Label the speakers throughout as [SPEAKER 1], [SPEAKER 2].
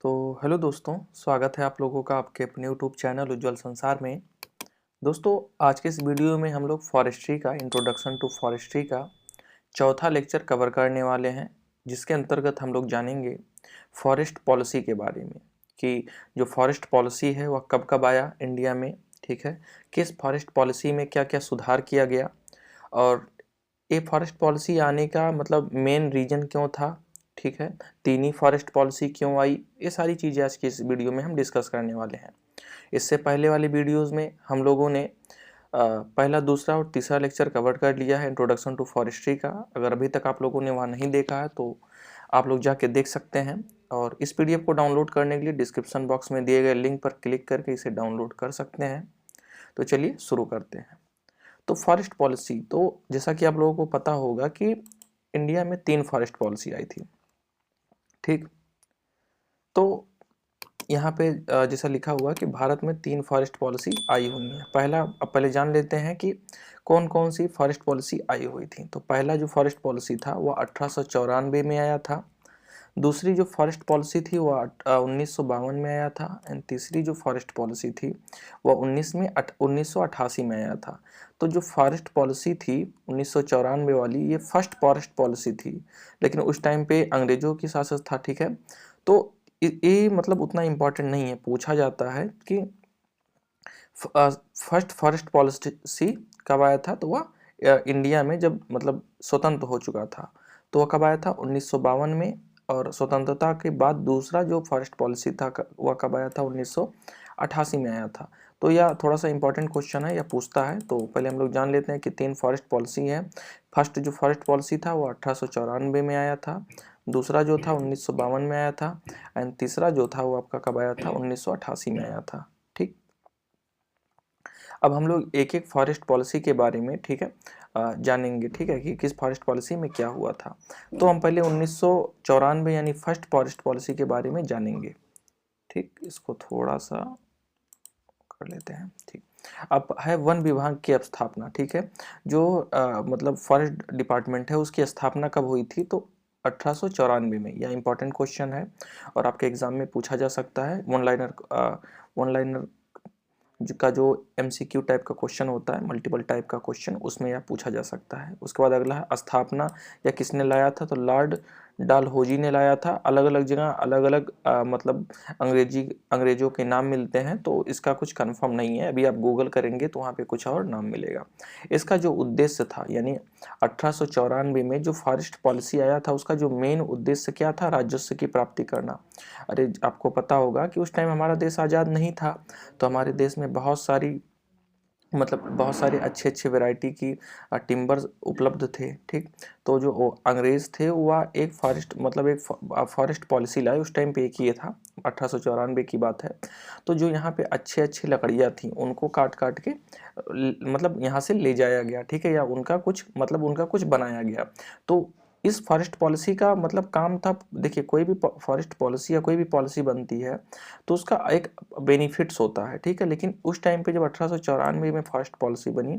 [SPEAKER 1] तो हेलो दोस्तों, स्वागत है आप लोगों का आपके अपने यूट्यूब चैनल उज्ज्वल संसार में। दोस्तों, आज के इस वीडियो में हम लोग फॉरेस्ट्री का इंट्रोडक्शन टू फॉरेस्ट्री का चौथा लेक्चर कवर करने वाले हैं, जिसके अंतर्गत हम लोग जानेंगे फॉरेस्ट पॉलिसी के बारे में कि जो फॉरेस्ट पॉलिसी है वह कब कब आया इंडिया में। ठीक है, किस फॉरेस्ट पॉलिसी में क्या क्या सुधार किया गया और ये फॉरेस्ट पॉलिसी आने का मतलब मेन रीजन क्यों था। ठीक है, तीन ही फॉरेस्ट पॉलिसी क्यों आई, ये सारी चीज़ें आज की इस वीडियो में हम डिस्कस करने वाले हैं। इससे पहले वाले वीडियोस में हम लोगों ने पहला, दूसरा और तीसरा लेक्चर कवर कर लिया है इंट्रोडक्शन टू फॉरेस्ट्री का। अगर अभी तक आप लोगों ने वहाँ नहीं देखा है तो आप लोग जाके देख सकते हैं, और इस पीडीएफ को डाउनलोड करने के लिए डिस्क्रिप्शन बॉक्स में दिए गए लिंक पर क्लिक करके इसे डाउनलोड कर सकते हैं। तो चलिए शुरू करते हैं। तो फॉरेस्ट पॉलिसी, तो जैसा कि आप लोगों को पता होगा कि इंडिया में तीन फॉरेस्ट पॉलिसी आई थी। ठीक, तो यहाँ पे जैसा लिखा हुआ कि भारत में तीन फॉरेस्ट पॉलिसी आई हुई है। अब पहले जान लेते हैं कि कौन कौन सी फॉरेस्ट पॉलिसी आई हुई थी। तो पहला जो फॉरेस्ट पॉलिसी था वह 1894 में आया था। दूसरी जो फॉरेस्ट पॉलिसी थी वह 1952 में आया था। एंड तीसरी जो फॉरेस्ट पॉलिसी थी वह 1988 में आया था। तो जो फॉरेस्ट पॉलिसी थी 1994 वाली, ये फर्स्ट फॉरेस्ट पॉलिसी थी, लेकिन उस टाइम पे अंग्रेजों की शासन था। ठीक है, तो ये मतलब उतना इम्पोर्टेंट नहीं है। पूछा जाता है कि फर्स्ट फॉरेस्ट पॉलिसी कब आया था, तो वह इंडिया में जब मतलब स्वतंत्र हो चुका था। तो वह कब आया था, 1952 में। और स्वतंत्रता के बाद दूसरा जो फॉरेस्ट पॉलिसी था वह कब आया था, 1988 में आया था। तो यह थोड़ा सा इंपॉर्टेंट क्वेश्चन है, यह पूछता है। तो पहले हम लोग जान लेते हैं कि तीन फॉरेस्ट पॉलिसी है। फर्स्ट जो फॉरेस्ट पॉलिसी था वो 1894 में आया था, दूसरा जो था 1952 में आया था, एंड तीसरा जो था वो आपका कब आया था, 1988 में आया था। ठीक, अब हम लोग एक एक फॉरेस्ट पॉलिसी के बारे में, ठीक है, जानेंगे। ठीक है, कि किस फॉरेस्ट पॉलिसी में क्या हुआ था। तो हम पहले 1994 यानी फर्स्ट फॉरेस्ट पॉलिसी के बारे में जानेंगे। ठीक, इसको थोड़ा सा कर लेते हैं। ठीक, अब है वन विभाग की स्थापना। ठीक है, जो मतलब फॉरेस्ट डिपार्टमेंट है उसकी स्थापना कब हुई थी, तो 1894 में। यह इंपॉर्टेंट क्वेश्चन है और आपके एग्जाम में पूछा जा सकता है। वन लाइनर का जो एमसीक्यू टाइप का क्वेश्चन होता है, मल्टीपल टाइप का क्वेश्चन, उसमें यह पूछा जा सकता है। उसके बाद अगला है स्थापना, या किसने लाया था, तो लॉर्ड डालहौजी ने लाया था। अलग अलग जगह अलग अलग मतलब अंग्रेजों के नाम मिलते हैं, तो इसका कुछ कंफर्म नहीं है। अभी आप गूगल करेंगे तो वहाँ पे कुछ और नाम मिलेगा। इसका जो उद्देश्य था, यानी 1894 में जो फॉरेस्ट पॉलिसी आया था उसका जो मेन उद्देश्य क्या था, राजस्व की प्राप्ति करना। अरे आपको पता होगा कि उस टाइम हमारा देश आज़ाद नहीं था, तो हमारे देश में बहुत सारे अच्छे अच्छे वैरायटी की टिम्बर्स उपलब्ध थे। ठीक, तो जो वो अंग्रेज थे वह एक फॉरेस्ट पॉलिसी लाए। उस टाइम पे एक ये था, 1894 की बात है। तो जो यहाँ पे अच्छे अच्छे लकड़ियाँ थी उनको काट काट के मतलब यहाँ से ले जाया गया। ठीक है, या उनका कुछ बनाया गया। तो इस फॉरेस्ट पॉलिसी का मतलब काम था, देखिए कोई भी फॉरेस्ट पॉलिसी या कोई भी पॉलिसी बनती है तो उसका एक बेनिफिट्स होता है। ठीक है, लेकिन उस टाइम पे जब 1894 में फॉरेस्ट पॉलिसी बनी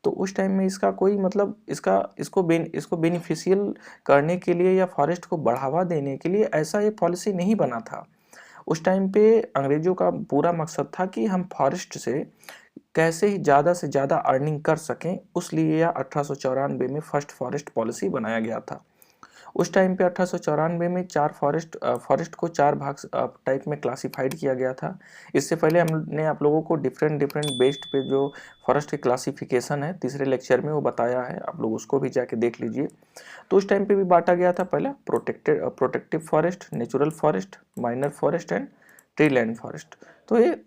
[SPEAKER 1] तो उस टाइम में इसका कोई मतलब इसको बेनिफिशियल करने के लिए या फॉरेस्ट को बढ़ावा देने के लिए ऐसा एक पॉलिसी नहीं बना था। उस टाइम पे अंग्रेजों का पूरा मकसद था कि हम फॉरेस्ट से कैसे ही ज़्यादा से ज़्यादा अर्निंग कर सकें, उसलिए यह 1894 में फर्स्ट फॉरेस्ट पॉलिसी बनाया गया था। उस टाइम पे 1894 में फॉरेस्ट को चार भाग टाइप में क्लासिफाइड किया गया था। इससे पहले हमने आप लोगों को डिफरेंट डिफरेंट बेस्ड पे जो फॉरेस्ट की क्लासिफिकेशन है तीसरे लेक्चर में वो बताया है, आप लोग उसको भी जाके देख लीजिए। तो उस टाइम पे भी बांटा गया था, पहला protective forest, natural forest, minor forest and tree land forest. तो ये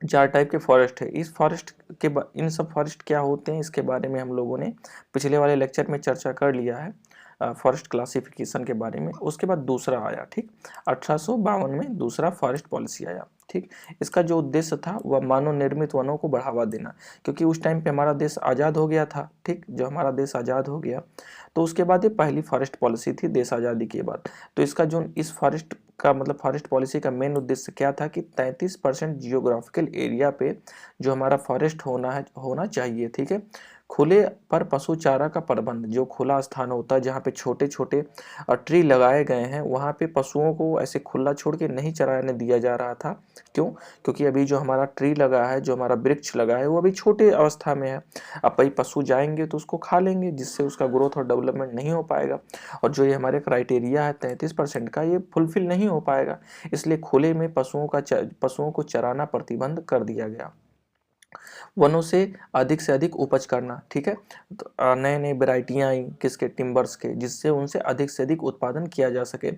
[SPEAKER 1] चार टाइप के फॉरेस्ट है। इन सब फॉरेस्ट क्या होते हैं इसके बारे में हम लोगों ने पिछले वाले लेक्चर में चर्चा कर लिया है, फॉरेस्ट क्लासिफिकेशन के बारे में। उसके बाद दूसरा आया, ठीक, 1852 में दूसरा फॉरेस्ट पॉलिसी आया। ठीक, इसका जो उद्देश्य था वह मानव निर्मित वनों को बढ़ावा देना, क्योंकि उस टाइम पे हमारा देश आज़ाद हो गया था। ठीक, जो हमारा देश आज़ाद हो गया तो उसके बाद ये पहली फॉरेस्ट पॉलिसी थी देश आज़ादी के बाद। तो इसका जो इस फॉरेस्ट पॉलिसी का मेन उद्देश्य क्या था कि 33% जियोग्राफिकल एरिया पे जो हमारा फॉरेस्ट होना चाहिए। ठीक है, खुले पर पशु चारा का प्रबंध, जो खुला स्थान होता है जहाँ पे छोटे छोटे ट्री लगाए गए हैं, वहाँ पे पशुओं को ऐसे खुला छोड़ के नहीं चराने दिया जा रहा था। क्यों? क्योंकि अभी जो हमारा ट्री लगा है, जो हमारा वृक्ष लगा है, वो अभी छोटे अवस्था में है। अब भाई पशु जाएंगे तो उसको खा लेंगे, जिससे उसका ग्रोथ और डेवलपमेंट नहीं हो पाएगा, और जो ये हमारे क्राइटेरिया है 33% का, ये फुलफिल नहीं हो पाएगा। इसलिए खुले में पशुओं को चराना प्रतिबंध कर दिया गया। वनों से अधिक उपज करना, ठीक है। तो नए नए वेराइटियाँ आई किसके, टिम्बर्स के, जिससे उनसे से अधिक उत्पादन किया जा सके।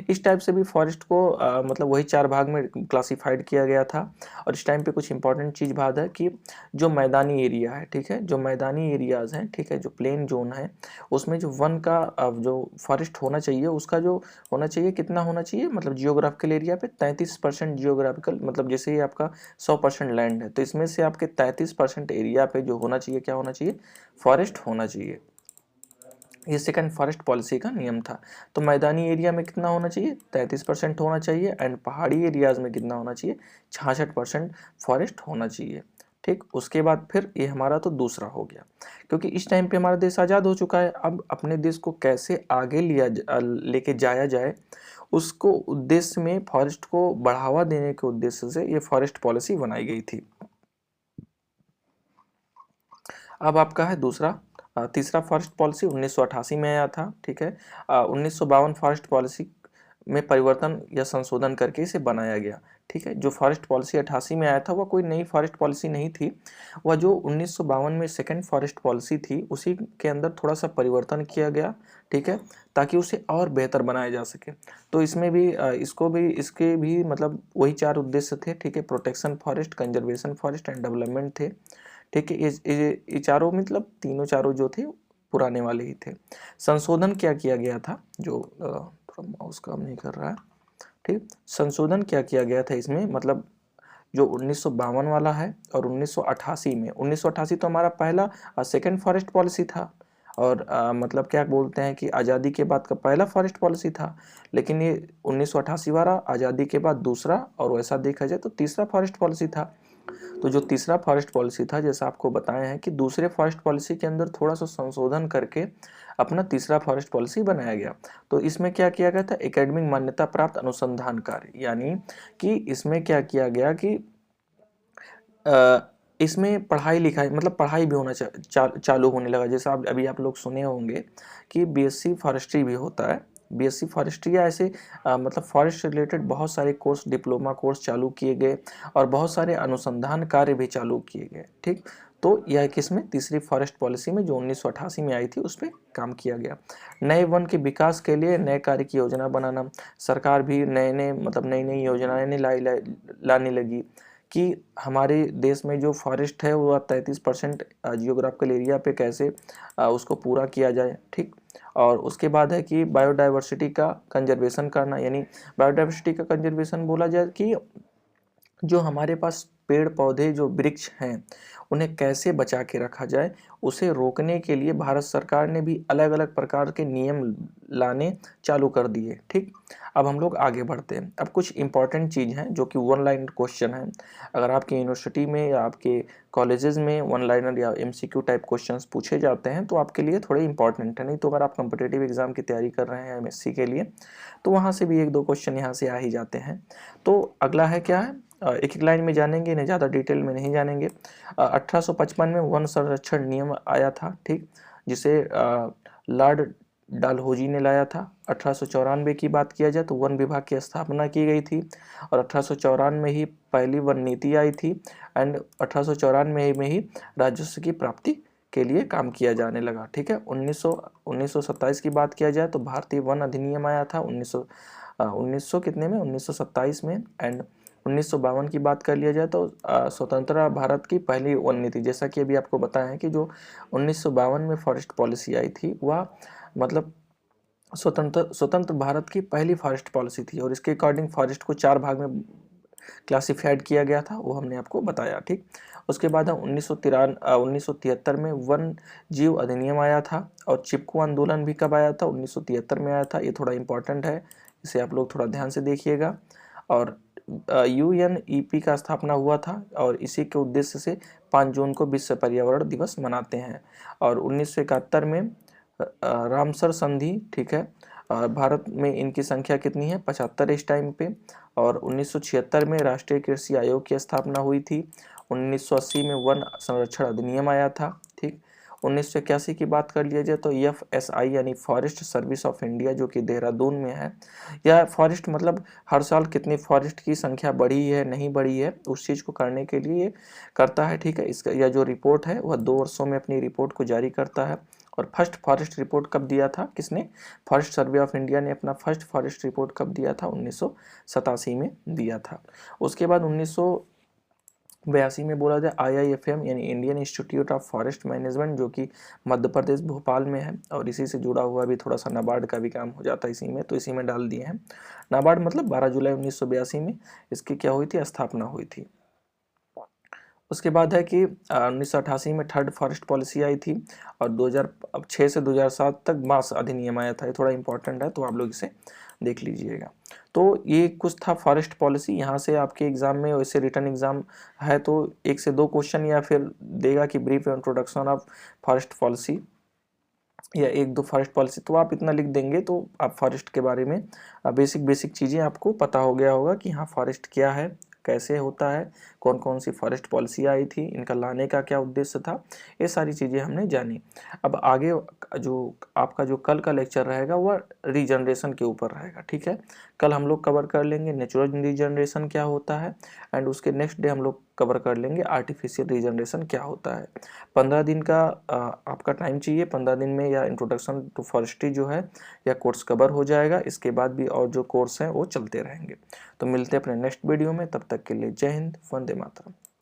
[SPEAKER 1] इस टाइप से भी फॉरेस्ट को मतलब वही 4 भाग में क्लासिफाइड किया गया था। और इस टाइम पे कुछ इंपॉर्टेंट चीज़ बात है कि जो मैदानी एरिया है, ठीक है, जो मैदानी एरियाज़ हैं, ठीक है, जो प्लेन जोन है, उसमें जो वन का जो फॉरेस्ट होना चाहिए, उसका जो होना चाहिए, कितना होना चाहिए, मतलब जियोग्राफिकल एरिया पे 33% जियोग्राफिकल, मतलब जैसे ही आपका 100% लैंड है, तो इसमें से आपके 33% एरिया पे जो होना चाहिए, क्या होना चाहिए, फॉरेस्ट होना चाहिए। ये सेकंड फॉरेस्ट पॉलिसी का नियम था। तो मैदानी एरिया में कितना होना चाहिए, 33% होना चाहिए, एंड पहाड़ी एरियाज में कितना होना चाहिए, 66% फॉरेस्ट होना चाहिए। ठीक, उसके बाद फिर ये हमारा तो दूसरा हो गया, क्योंकि इस टाइम पे हमारा देश आज़ाद हो चुका है। अब अपने देश को कैसे आगे लेके जाया जाए, उसको उद्देश्य में फॉरेस्ट को बढ़ावा देने के उद्देश्य से ये फॉरेस्ट पॉलिसी बनाई गई थी। अब आपका है दूसरा तीसरा फॉरेस्ट पॉलिसी 1988 में आया था, ठीक है। 1952 फॉरेस्ट पॉलिसी में परिवर्तन या संशोधन करके इसे बनाया गया, ठीक है। जो फॉरेस्ट पॉलिसी 88 में आया था वह कोई नई फॉरेस्ट पॉलिसी नहीं थी, वह जो 1952 में सेकंड फॉरेस्ट पॉलिसी थी उसी के अंदर थोड़ा सा परिवर्तन किया गया, ठीक है, ताकि उसे और बेहतर बनाया जा सके। तो इसमें भी इसके भी मतलब वही 4 उद्देश्य थे, ठीक है। Protection forest, conservation forest and development थे, ठीक है। ये चारों मतलब तीनों चारों जो थे पुराने वाले ही थे। संशोधन क्या किया गया था, जो थोड़ा माउस काम नहीं कर रहा है, ठीक। संशोधन क्या किया गया था इसमें, मतलब जो 1952 वाला है और 1988 में, 1988 तो हमारा पहला सेकंड फॉरेस्ट पॉलिसी था, और मतलब क्या बोलते हैं कि आज़ादी के बाद का पहला फॉरेस्ट पॉलिसी था। लेकिन ये 1988 वाला आज़ादी के बाद दूसरा, और वैसा देखा जाए तो तीसरा फॉरेस्ट पॉलिसी था। तो जो तीसरा फॉरेस्ट पॉलिसी था, जैसा आपको बताया है कि दूसरे फॉरेस्ट पॉलिसी के अंदर थोड़ा सा संशोधन करके अपना तीसरा फॉरेस्ट पॉलिसी बनाया गया। तो इसमें क्या किया गया था, एकेडमिक मान्यता प्राप्त अनुसंधान कार्य, यानी कि इसमें क्या किया गया कि इसमें पढ़ाई लिखाई मतलब पढ़ाई भी होना चालू होने लगा। जैसा अभी आप लोग सुने होंगे कि बीएससी फॉरेस्ट्री भी होता है। बीएससी फॉरेस्ट्री या ऐसे मतलब फॉरेस्ट रिलेटेड बहुत सारे कोर्स, डिप्लोमा कोर्स चालू किए गए, और बहुत सारे अनुसंधान कार्य भी चालू किए गए, ठीक। तो यह किसमें, तीसरी फॉरेस्ट पॉलिसी में जो 1988 में आई थी, उस पर काम किया गया। नए वन के विकास के लिए नए कार्य की योजना बनाना, सरकार भी नए नए मतलब नई नई योजनाएं लाने लगी कि हमारे देश में जो फॉरेस्ट है वो 33% जियोग्राफिकल एरिया पे कैसे उसको पूरा किया जाए, ठीक। और उसके बाद है कि बायोडाइवर्सिटी का कंजर्वेशन करना, यानी बायोडाइवर्सिटी का कंजर्वेशन बोला जाए कि जो हमारे पास पेड़ पौधे, जो वृक्ष हैं, उन्हें कैसे बचा के रखा जाए, उसे रोकने के लिए भारत सरकार ने भी अलग अलग प्रकार के नियम लाने चालू कर दिए, ठीक। अब हम लोग आगे बढ़ते हैं। अब कुछ इंपॉर्टेंट चीज़ हैं जो कि वन लाइन क्वेश्चन है। अगर आपकी यूनिवर्सिटी में या आपके कॉलेजेस में वन लाइनर या एमसीक्यू टाइप क्वेश्चंस पूछे जाते हैं तो आपके लिए थोड़े इंपॉर्टेंट है। नहीं तो अगर आप कॉम्पिटिटिव एग्जाम की तैयारी कर रहे हैं एमएससी के लिए, तो वहाँ से भी 1-2 क्वेश्चन यहाँ से आ ही जाते हैं। तो अगला है क्या है, एक एक लाइन में जानेंगे, इन्हें ज़्यादा डिटेल में नहीं जानेंगे। 1855 में वन संरक्षण नियम आया था, ठीक, जिसे लॉर्ड डालहौजी ने लाया था। 1894 की बात किया जाए तो वन विभाग की स्थापना की गई थी, और 1894 में ही पहली वन नीति आई थी, एंड 1894 में ही राजस्व की प्राप्ति के लिए काम किया जाने लगा, ठीक है। 1927 की बात किया जाए तो भारतीय वन अधिनियम आया था 1900 कितने में, 1927 में। एंड 1952 की बात कर लिया जाए तो स्वतंत्र भारत की पहली वन नीति, जैसा कि अभी आपको बताया है कि जो 1952 में फॉरेस्ट पॉलिसी आई थी वह मतलब स्वतंत्र भारत की पहली फॉरेस्ट पॉलिसी थी, और इसके अकॉर्डिंग फॉरेस्ट को 4 भाग में क्लासिफाइड किया गया था, वो हमने आपको बताया, ठीक। उसके बाद 1973 में वन जीव अधिनियम आया था, और चिपको आंदोलन भी कब आया था, 1973 में आया था। ये थोड़ा इंपॉर्टेंट है, इसे आप लोग थोड़ा ध्यान से देखिएगा। और यूएनईपी का स्थापना हुआ था और इसी के उद्देश्य से 5 जून को विश्व पर्यावरण दिवस मनाते हैं। और 1971 में रामसर संधि, ठीक है, भारत में इनकी संख्या कितनी है, 75 इस टाइम पे। और 1976 में राष्ट्रीय कृषि आयोग की स्थापना हुई थी। 1980 में वन संरक्षण अधिनियम आया था, ठीक। 1981 की बात कर लिया जाए तो FSI यानी फॉरेस्ट सर्विस ऑफ इंडिया, जो कि देहरादून में है। यह फॉरेस्ट मतलब हर साल कितनी फॉरेस्ट की संख्या बढ़ी है नहीं बढ़ी है उस चीज़ को करने के लिए करता है, ठीक है। इसका यह जो रिपोर्ट है वह 2 वर्षों में अपनी रिपोर्ट को जारी करता है। और फर्स्ट फॉरेस्ट रिपोर्ट कब दिया था, किसने, फॉरेस्ट सर्वे ऑफ इंडिया ने अपना फर्स्ट फॉरेस्ट रिपोर्ट कब दिया था, 1987 में दिया था। उसके बाद 1982 में बोला जाए IIFM यानी Indian institute of forest management, जो कि मध्य प्रदेश भोपाल में है। और इसी से जुड़ा हुआ भी थोड़ा सा नाबार्ड का भी काम हो जाता है इसी में, तो इसी में डाल दिए हैं। नाबार्ड मतलब 12 जुलाई 1982 में इसकी क्या हुई थी, स्थापना हुई थी। उसके बाद है कि 1988 में थर्ड फॉरेस्ट पॉलिसी आई थी। और 2006 से 2007 तक बांस अधिनियम आया था। ये थोड़ा इंपॉर्टेंट है तो आप लोग इसे देख लीजिएगा। तो ये कुछ था फॉरेस्ट पॉलिसी। यहाँ से आपके एग्जाम में वैसे रिटर्न एग्जाम है तो 1 से 2 क्वेश्चन या फिर देगा कि brief introduction of forest policy या 1-2 फॉरेस्ट पॉलिसी, तो आप इतना लिख देंगे तो आप फॉरेस्ट के बारे में बेसिक चीज़ें आपको पता हो गया होगा कि हाँ फॉरेस्ट क्या है, कैसे होता है, कौन कौन सी फॉरेस्ट पॉलिसी आई थी, इनका लाने का क्या उद्देश्य था, ये सारी चीज़ें हमने जानी। अब आगे जो आपका जो कल का लेक्चर रहेगा वह रीजनरेशन के ऊपर रहेगा, ठीक है। कल हम लोग कवर कर लेंगे नेचुरल रीजनरेशन क्या होता है, एंड उसके नेक्स्ट डे हम लोग कवर कर लेंगे आर्टिफिशियल रीजनरेशन क्या होता है। 15 दिन का आपका टाइम चाहिए। 15 दिन में या इंट्रोडक्शन टू फॉरेस्ट्री जो है या कोर्स कवर हो जाएगा। इसके बाद भी और जो कोर्स हैं वो चलते रहेंगे। तो मिलते हैं अपने नेक्स्ट वीडियो में, तब तक के लिए जय हिंद, वंदे मातरम।